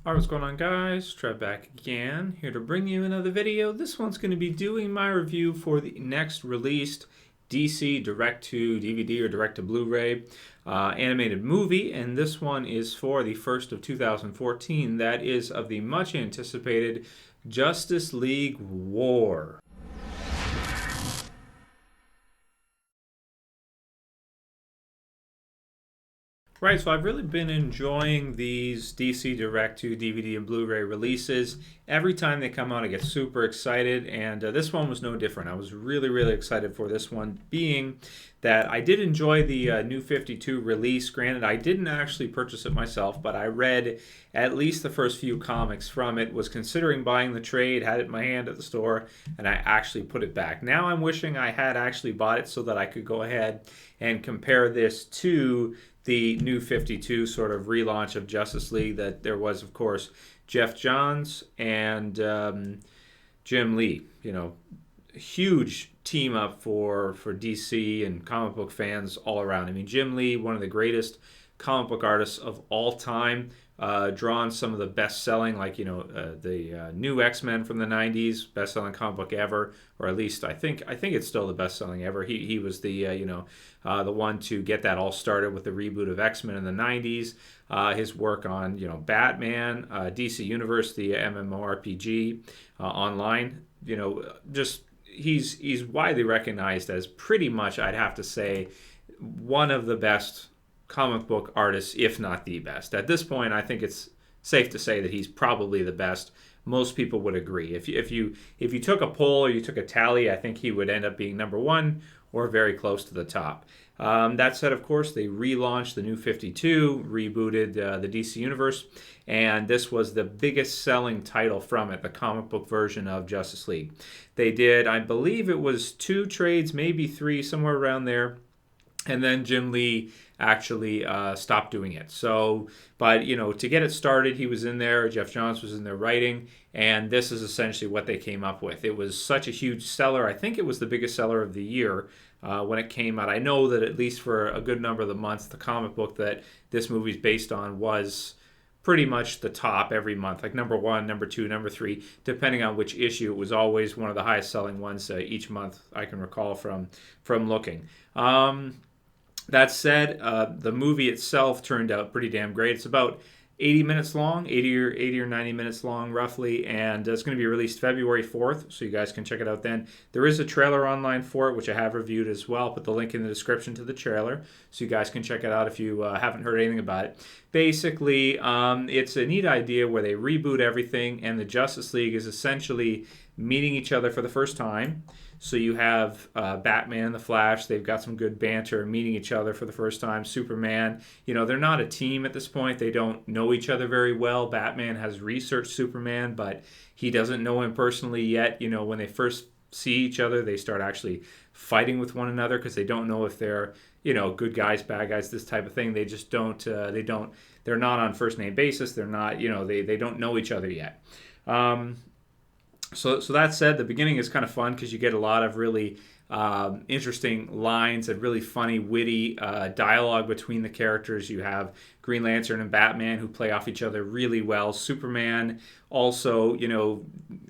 Alright, what's going on, guys? Trev back again, here to bring you another video. This one's going to be doing my review for the next released DC Direct-to-DVD or Direct-to-Blu-ray animated movie, and this one is for the 1st of 2014. That is of the much anticipated Justice League War. Right, so I've really been enjoying these DC Direct to DVD and Blu-ray releases. Every time they come out, I get super excited, and this one was no different. I was really excited for this one, being that I did enjoy the New 52 release. Granted, I didn't actually purchase it myself, but I read at least the first few comics from it, was considering buying the trade, had it in my hand at the store, and I actually put it back. Now I'm wishing I had actually bought it so that I could go ahead and compare this to the New 52 sort of relaunch of Justice League. That there was, of course, Geoff Johns and Jim Lee. You know, huge team up for DC and comic book fans all around. I mean, Jim Lee, one of the greatest comic book artists of all time, drawn some of the best-selling, like the new X-Men from the '90s, best-selling comic book ever, or at least I think it's still the best-selling ever. He was the the one to get that all started with the reboot of X-Men in the '90s. His work on Batman, DC Universe, the MMORPG online, just he's widely recognized as pretty much, I'd have to say, one of the best comic book artists, if not the best. At this point, I think it's safe to say that he's probably the best. Most people would agree. If you took a poll or you took a tally, I think he would end up being number one or very close to the top. That said, of course, they relaunched the New 52, rebooted the DC Universe, and this was the biggest selling title from it, the comic book version of Justice League. They did, I believe it was 2 trades, maybe 3, somewhere around there. And then Jim Lee actually stopped doing it. So, but to get it started, he was in there. Geoff Johns was in there writing, and this is essentially what they came up with. It was such a huge seller. I think it was the biggest seller of the year when it came out. I know that at least for a good number of the months, the comic book that this movie's based on was pretty much the top every month, like number 1, number 2, number 3, depending on which issue. It was always one of the highest selling ones each month, I can recall from looking. That said, the movie itself turned out pretty damn great. It's about 80 minutes long, 80 or 90 minutes long roughly, and it's going to be released February 4th, so you guys can check it out then. There is a trailer online for it, which I have reviewed as well. I'll put the link in the description to the trailer, so you guys can check it out if you haven't heard anything about it. Basically, it's a neat idea where they reboot everything, and the Justice League is essentially meeting each other for the first time. So you have Batman, the Flash. They've got some good banter, meeting each other for the first time. Superman, they're not a team at this point. They don't know each other very well. Batman has researched Superman, but he doesn't know him personally yet. When they first see each other, they start actually fighting with one another because they don't know if they're, good guys, bad guys, this type of thing. They just don't, they're not on first name basis. They're not, they don't know each other yet. So that said, the beginning is kind of fun because you get a lot of really interesting lines and really funny, witty dialogue between the characters. You have Green Lantern and Batman who play off each other really well. Superman also,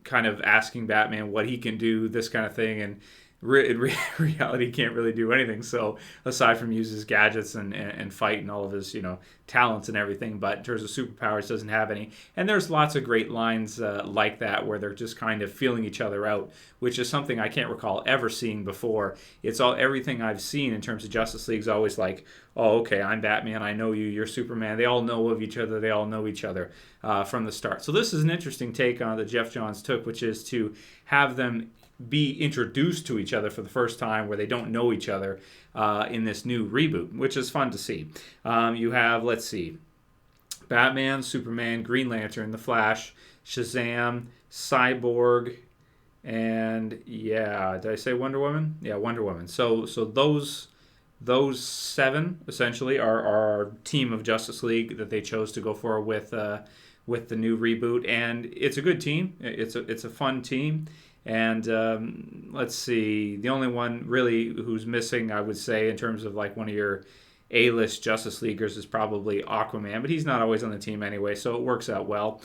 kind of asking Batman what he can do, this kind of thing, and in reality can't really do anything, so aside from use his gadgets and fight and all of his talents and everything, but in terms of superpowers doesn't have any. And there's lots of great lines like that where they're just kind of feeling each other out, which is something I can't recall ever seeing before. Everything I've seen in terms of Justice League is always like, oh, okay, I'm Batman, I know you, you're Superman. They all know of each other, they all know each other from the start. So this is an interesting take on that Geoff Johns took, which is to have them be introduced to each other for the first time where they don't know each other in this new reboot, which is fun to see. You have, let's see, Batman, Superman, Green Lantern, The Flash, Shazam, Cyborg, and did I say Wonder Woman? Yeah, Wonder Woman. So those 7 essentially are our team of Justice League that they chose to go for with the new reboot, and it's a good team. It's a fun team. And let's see, the only one really who's missing, I would say, in terms of like one of your A-list Justice Leaguers is probably Aquaman, but he's not always on the team anyway, so it works out well.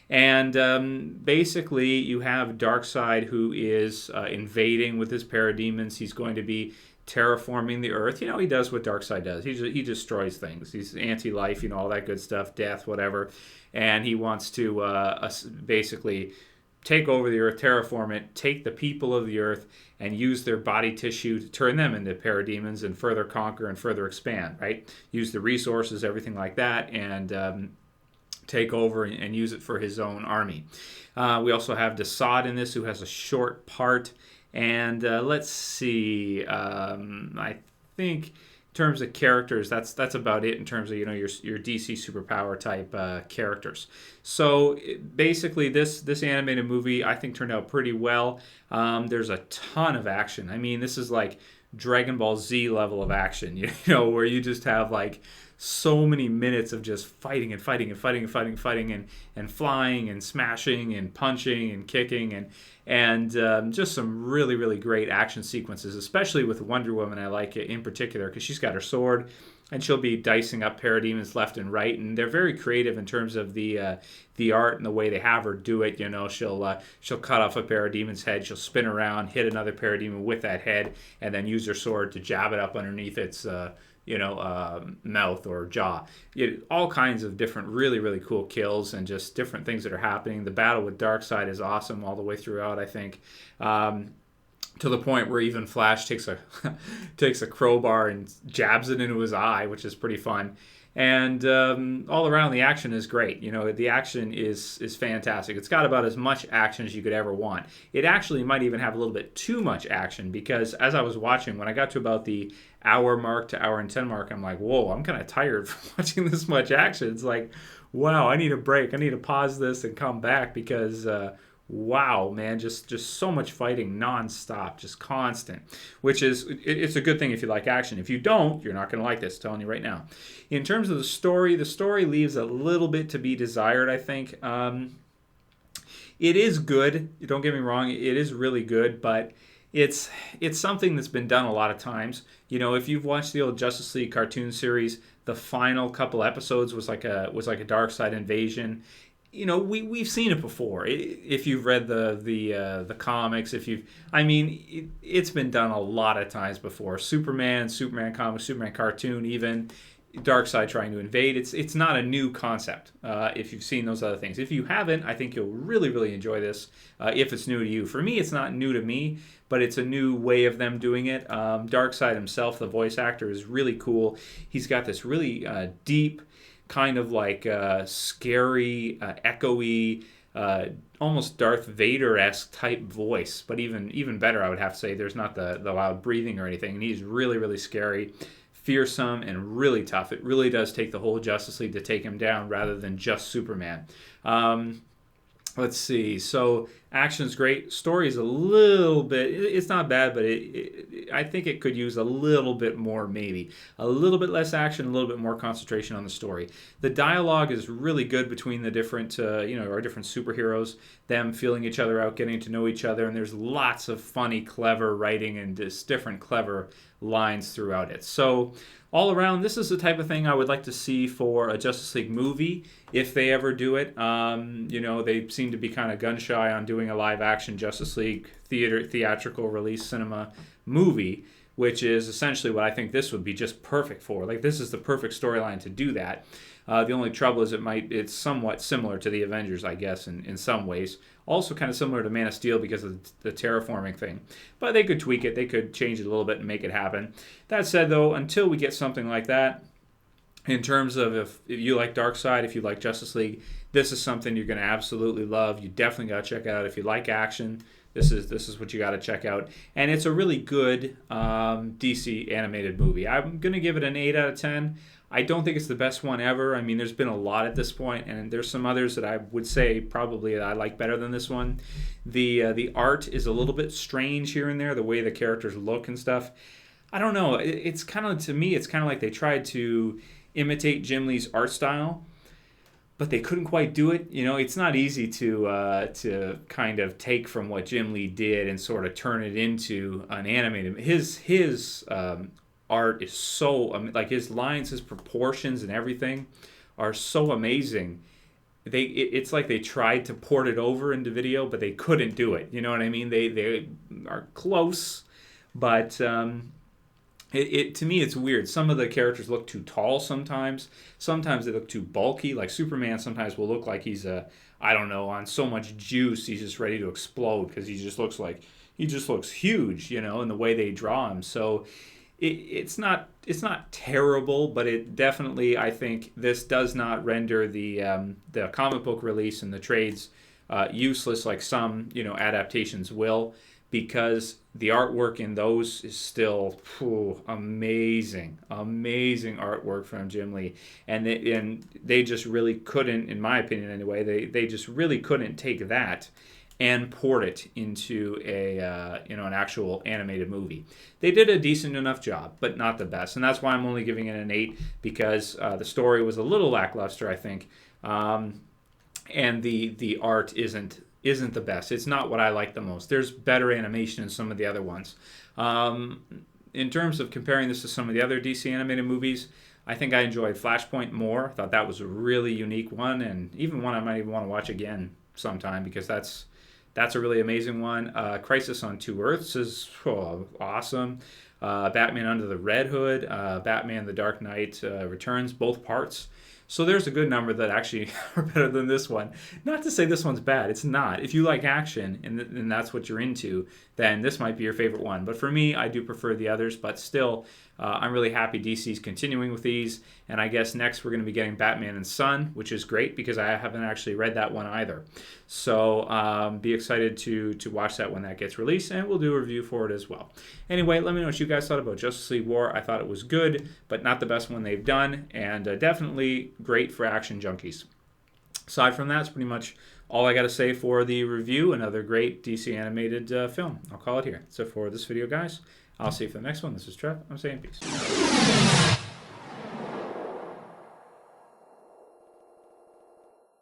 And basically, you have Darkseid, who is invading with his parademons. He's going to be terraforming the Earth. He does what Darkseid does. He destroys things. He's anti-life, all that good stuff, death, whatever. And he wants to basically take over the Earth, terraform it, take the people of the Earth, and use their body tissue to turn them into parademons and further conquer and further expand, right? Use the resources, everything like that, and take over and use it for his own army. We also have Desaad in this, who has a short part. And let's see. I think in terms of characters, that's about it in terms of your DC superpower type characters. So basically, this animated movie I think turned out pretty well. There's a ton of action. I mean, this is like Dragon Ball Z level of action. Where you just have like so many minutes of just fighting and flying and smashing and punching and kicking and just some really, really great action sequences, especially with Wonder Woman. I like it in particular because she's got her sword and she'll be dicing up parademons left and right, and they're very creative in terms of the art and the way they have her do it. She'll cut off a parademon's head, she'll spin around, hit another parademon with that head, and then use her sword to jab it up underneath its mouth or jaw. All kinds of different really, really cool kills and just different things that are happening. The battle with Darkseid is awesome all the way throughout, I think. To the point where even Flash takes a crowbar and jabs it into his eye, which is pretty fun. And all around, the action is great. The action is fantastic. It's got about as much action as you could ever want. It actually might even have a little bit too much action, because as I was watching, when I got to about the hour mark to hour and 10 mark, I'm like, whoa, I'm kind of tired from watching this much action. It's like, wow, I need a break. I need to pause this and come back because wow, man, just so much fighting nonstop, just constant, which is, it's a good thing if you like action. If you don't, you're not going to like this, telling you right now. In terms of the story leaves a little bit to be desired, I think. It is good. Don't get me wrong. It is really good, but it's something that's been done a lot of times. If you've watched the old Justice League cartoon series, the final couple episodes was like a Darkseid invasion. We've seen it before. If you've read the comics, it's been done a lot of times before. Superman comic, Superman cartoon, even Darkseid trying to invade. It's not a new concept. If you've seen those other things, if you haven't, I think you'll really, really enjoy this. If it's new to you, for me, it's not new to me, but it's a new way of them doing it. Darkseid himself, the voice actor, is really cool. He's got this really deep, kind of like scary, echoey, almost Darth Vader-esque type voice, but even better, I would have to say. There's not the loud breathing or anything, and he's really, really scary, fearsome, and really tough. It really does take the whole Justice League to take him down rather than just Superman. Let's see. So action's great. Story's a little bit, it's not bad, but I think it could use a little bit more, maybe. A little bit less action, a little bit more concentration on the story. The dialogue is really good between the different, our different superheroes, them feeling each other out, getting to know each other, and there's lots of funny, clever writing and just different clever lines throughout it. So all around, this is the type of thing I would like to see for a Justice League movie, if they ever do it. They seem to be kind of gun-shy on doing a live-action Justice League theatrical release cinema movie, which is essentially what I think this would be just perfect for. Like, this is the perfect storyline to do that. The only trouble is it's somewhat similar to the Avengers, I guess, in some ways. Also kind of similar to Man of Steel because of the terraforming thing. But they could tweak it. They could change it a little bit and make it happen. That said, though, until we get something like that, in terms of if you like Darkseid, if you like Justice League, this is something you're going to absolutely love. You definitely got to check it out. If you like action, this is what you got to check out. And it's a really good DC animated movie. I'm going to give it an 8 out of 10. I don't think it's the best one ever. I mean, there's been a lot at this point, and there's some others that I would say probably that I like better than this one. The art is a little bit strange here and there, the way the characters look and stuff. I don't know. It's kind of, to me, it's kind of like they tried to imitate Jim Lee's art style, but they couldn't quite do it. It's not easy to kind of take from what Jim Lee did and sort of turn it into an animated. His art is so like his lines, his proportions, and everything are so amazing. It's like they tried to port it over into video, but they couldn't do it. You know what I mean? They are close, but to me it's weird. Some of the characters look too tall sometimes. Sometimes they look too bulky. Like Superman sometimes will look like he's I don't know, on so much juice he's just ready to explode because he just looks huge, you know, in the way they draw him. So it's not terrible, but it definitely, I think this does not render the comic book release and the trades useless like some, you know, adaptations will, because the artwork in those is still amazing artwork from Jim Lee, and they just really couldn't, in my opinion anyway, they just really couldn't take that and port it into a an actual animated movie. They did a decent enough job, but not the best, and that's why I'm only giving it an 8, because the story was a little lackluster, I think, and the art isn't the best. It's not what I like the most. There's better animation in some of the other ones. In terms of comparing this to some of the other DC animated movies, I think I enjoyed Flashpoint more. I thought that was a really unique one, and even one I might even want to watch again sometime, because that's a really amazing one. Crisis on Two Earths is awesome. Batman Under the Red Hood, Batman The Dark Knight Returns, both parts. So there's a good number that actually are better than this one. Not to say this one's bad. It's not. If you like action and that's what you're into, then this might be your favorite one. But for me, I do prefer the others. But still, I'm really happy DC's continuing with these. And I guess next we're going to be getting Batman and Son, which is great because I haven't actually read that one either. So be excited to watch that when that gets released, and we'll do a review for it as well. Anyway, let me know what you guys thought about Justice League War. I thought it was good, but not the best one they've done, and definitely great for action junkies. Aside from that, that's pretty much all I got to say for the review. Another great DC animated film. I'll call it here. So for this video, guys, I'll see you for the next one. This is Trev. I'm saying peace.